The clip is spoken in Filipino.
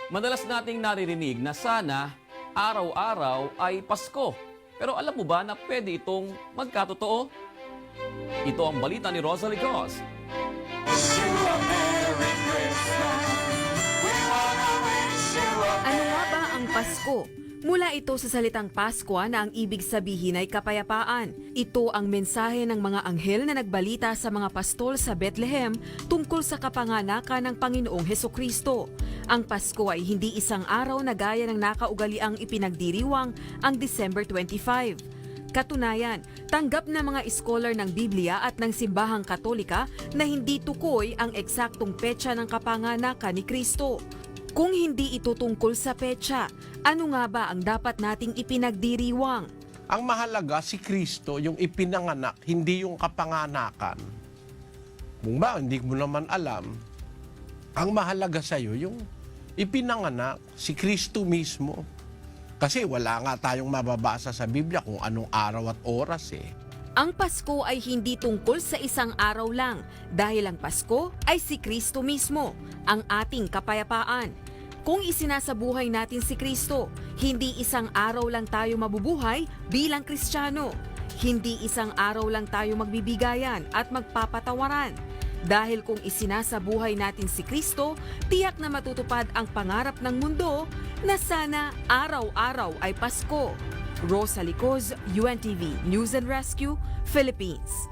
Madalas nating naririnig na sana araw-araw ay Pasko. Pero alam mo ba na pwede itong magkatotoo? Ito ang balita ni Rosalie Cos. Ano nga ba ang Pasko? Mula ito sa salitang Paskwa na ang ibig sabihin ay kapayapaan. Ito ang mensahe ng mga anghel na nagbalita sa mga pastol sa Bethlehem tungkol sa kapanganakan ng Panginoong Hesukristo. Ang Pasko ay hindi isang araw na gaya ng nakaugaliang ipinagdiriwang ang December 25. Katunayan, tanggap na mga scholar ng Biblia at ng Simbahang Katolika na hindi tukoy ang eksaktong petsa ng kapanganakan ni Kristo. Kung hindi ito tungkol sa petsa, ano nga ba ang dapat nating ipinagdiriwang? Ang mahalaga si Kristo, yung ipinanganak, hindi yung kapanganakan. Kung ba, hindi mo naman alam, ang mahalaga sa iyo yung ipinanganak, si Kristo mismo. Kasi wala nga tayong mababasa sa Biblia kung anong araw at oras eh. Ang Pasko ay hindi tungkol sa isang araw lang dahil ang Pasko ay si Kristo mismo, ang ating kapayapaan. Kung isinasabuhay natin si Kristo, hindi isang araw lang tayo mabubuhay bilang Kristiyano. Hindi isang araw lang tayo magbibigayan at magpapatawaran. Dahil kung isinasabuhay natin si Kristo, tiyak na matutupad ang pangarap ng mundo na sana araw-araw ay Pasko. Rosalie Cos, UNTV News and Rescue, Philippines.